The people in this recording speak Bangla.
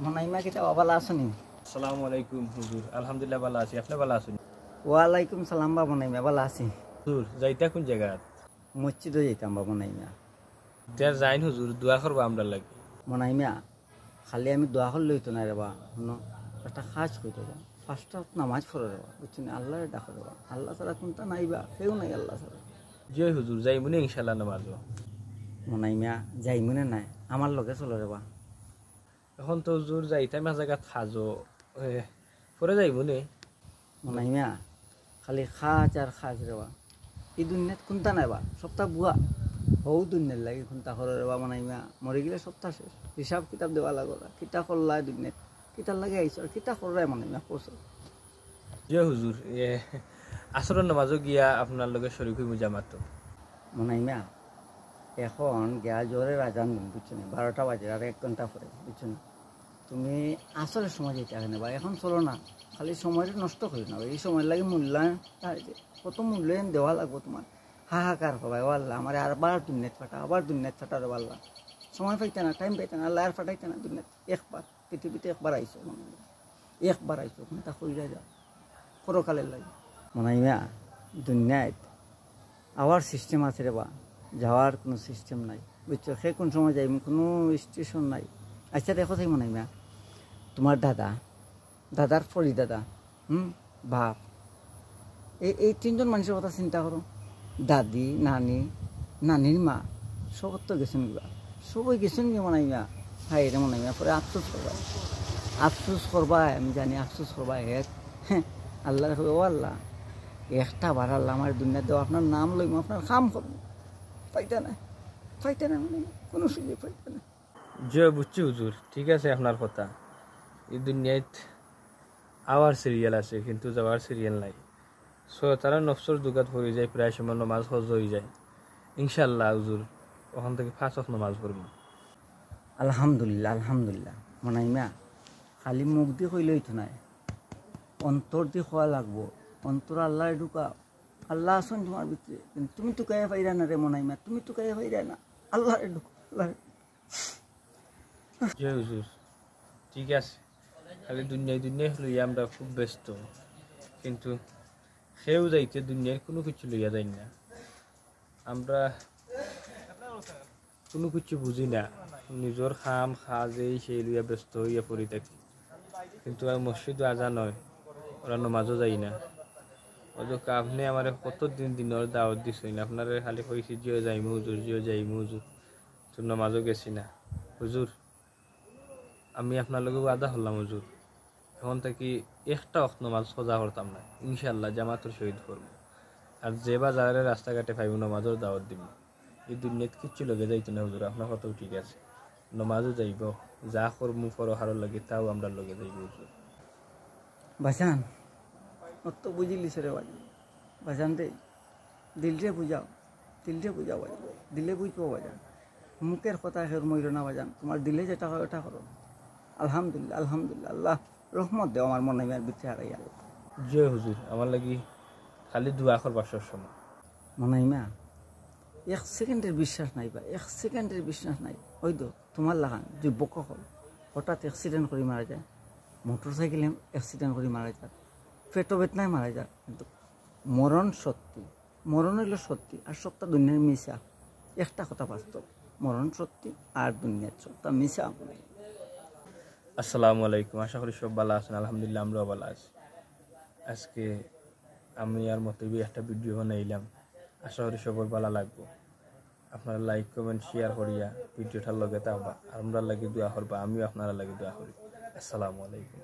মনাইমা কিতা বালা আসনি? আসসালামু আলাইকুম হুজুর, আলহামদুলিল্লাহ ভালো আছি, আপনি ভালো আছেন? ওয়ালাইকুম সালাম বা মনাইমা বালা আছি। হুজুর যাইতা কোন জায়গা? মসজিদে যেতাম বা মনাইমা। তার যাইন হুজুর, দোয়া করবো আমরা লাগে। মনাইমা খালি আমি দোয়া করলে হইতো না রে বা, শুনো একটা কাজ করতে বা ফার্স্টটা নামাজ পড়ে রেবা, বুঝছেন? আল্লাহরে ডাকা দেবা, আল্লাহ ছাড়া কোনটা নাইবা, কেউ নাই আল্লাহ ছাড়া। জয় হুজুর, যাই মনে ইনশাল্লাহ নামাজ। মনাইমা যাই মনে নাই, আমার লগে চলো রেবা। এখন তো হুজুর যাইতাম এক জায়গা খাজো, পরে যাই মনে। মনাইমা খালি খাজ আর খাজ রেবা, এই দুনিয়াত কোনটা নাইবা, সপ্তাহ বুয়া হৌ দুনিয়ার লাগে কোনটা করে রেবা। মনাইমা মরে গেলে সপ্তাহ শেষ, হিসাব কিতাব দেওয়া লাগা, কিতা করলাই দুনিয়াত, কিতার লাগে আইসো আর কিতা করাই মনাইমা কোস। জয় হুজুর, আসরের নামাজও গিয়া আপনার লগে শরীক হইমু জামাত। মনাইমা এখন গিয়া জোরে রাজান দিন, বুঝছো না? 12টা বাজে আর 1 ঘন্টা পরে, বুঝছো না? তুমি আসলে সময় যেতে হবে বা এখন চলো না, খালি সময়টা নষ্ট করি না। এই সময় লাগে মূল্যায়ন, কত মূল্যায়ন দেওয়া লাগবো তোমার। হাহাকার হবাই ও আল্লাহ আমার আবার দুনিয়াত ফাটা, আবার দুনিয়াত ফাটা রে আল্লাহ। সময় পাইতে না, টাইম পাইতে না, আল্লাহ আর ফাটাইতে না দুনিয়াত। একবার পৃথিবীতে একবার আইসো, একবার আইসো, তা কইরা যাও পরকালের লাগে। মনাইমা দুনিয়াত আবার সিস্টেম আছে রে বা, যাওয়ার কোনো সিস্টেম নাই, বুঝছো? সে কোন সময় যাই কোনো স্টেশন নাই। আচ্ছা দেখো তাই মনাইমা, তোমার দাদার ফরি দাদা, বাপ, এই 3জন মানুষের কথা চিন্তা করো। দাদি, নানির মা সব তো গেছেন গা, সবাই গেছেন গিয়ে মনাইমা। হাই রে মনাইমা, পরে আফসোস করবাই, আমি জানি আফসোস করবাই। আল্লাহ ও আল্লাহ একটা বার আল্লাহ আমার দুনিয়া দেওয়া, আপনার নাম লইম, আপনার কাম করবো, পাইতে না মানে কোনো সুযোগ পাইতে না। জয় বুঝছি হুজুর, ঠিক আছে আপনার কথা। এই দুনিয়াত আওয়ার সিরিয়াল আছে কিন্তু যাওয়ার সিরিয়াল নাই। তারা নফসর দুগাত পড়ে যায়, প্রায় সময় নমাজ হজ হয়ে যায়। ইনশাল্লাহ হুজুর ওখান থেকে 5 ওয়াক্ত নমাজ পড়ব। আলহামদুলিল্লাহ আলহামদুলিল্লাহ। মনাইমা খালি মুখ দিয়ে কইলে হইতো নাই, অন্তর দিয়ে খোয়া লাগবো। অন্তর আল্লাহ ঢুকা, আল্লাহ আসুন তোমার ভিতরে, কিন্তু তুমি তো কাইয়া পাইরা না রে মনাইমা, তুমি তো কাইয়া পাইরা না, আল্লাহ ঢুকো, আল্লাহ। জয় হুজুর, ঠিক আছে। খালি দুনিয়ায় লইয়া আমরা খুব ব্যস্ত, কিন্তু সেও যাইতে দুনিয়ার কোনো কিছু লইয়া যাই না। আমরা কোনো কিছু বুঝি না, নিজের খাম খাজে সেই লইয়া ব্যস্ত হইয়া পড়ি থাকি। কিন্তু আর মসজিদ আজান হয়, ওরা নমাজও যাই না। অযথা আপনি আমার কতদিন দিনের দাওয়াত দিছেন, আপনারা খালি কইছি জিও যাইমু হুজুর, তো নমাজও গেছি না হুজুর। আমি আপনার লগে ওয়াদা হলাম হুজুর, এখন থেকে একটা ওয়াক্ত নমাজ সজা করতাম না, ইনশাল্লাহ জামাতের শহীদ করবো। আর যে বাজারে রাস্তাঘাটে পাইব নমাজের দাওয়াত দিব। এই দুনিয়াত কিচ্ছু লগে যাইতো না হুজুর, আপনার কথাও ঠিক আছে। নমাজও যাইব, যা করমু পরহারও লাগে তাও আমরা লগে যাইব হুজুর। বাজান অত বুঝিলিস রে বাজান রে, দিলরে বুঝাও বাজান, দিলে বুঝবো বাজান। মুখের কথা হের মইল না বাজান, তোমার দিলে যেটা হয় ওটা করো। আলহামদুলিল্লাহ আলহামদুলিল্লাহ, আল্লাহ রহমত দেও আমার মনাইমার ভিতরে হারাই আল্লাহ। জয় হুজুর, আমার লাগি খালি দোয়া করবার সবসময়। মনাইমা 1 সেকেন্ডের বিশ্বাস নাই বা 1 সেকেন্ডের বিশ্বাস নাই। ওই তো তোমার লাগান যুবক হল হঠাৎ অ্যাক্সিডেন্ট করে মারা যায়, মোটর সাইকেলে অ্যাক্সিডেন্ট করে মারা যায়, পেটো বেতনায় মারা যায়। কিন্তু মরণ সত্যি, মরণ হইল সত্যি, আর সবটা দুনিয়ার মিশা। একটা কথা বাস্তব, মরণ সত্যি আর দুনিয়ার সবটা মিশা। আসসালামু আলাইকুম, আশা করি সব ভালো আছেন। আলহামদুলিল্লাহ আমরাও ভালো আছি। আজকে আমি আর মতো একটা ভিডিও বানাইলাম, আশা করি সবার ভালো লাগবো। আপনারা লাইক কমেন্ট শেয়ার করিয়া ভিডিওটার লগে থাকবা, আমরা লাগে দোয়া করবা, আমিও আপনারা লাগে দোয়া করি। আসসালামু আলাইকুম।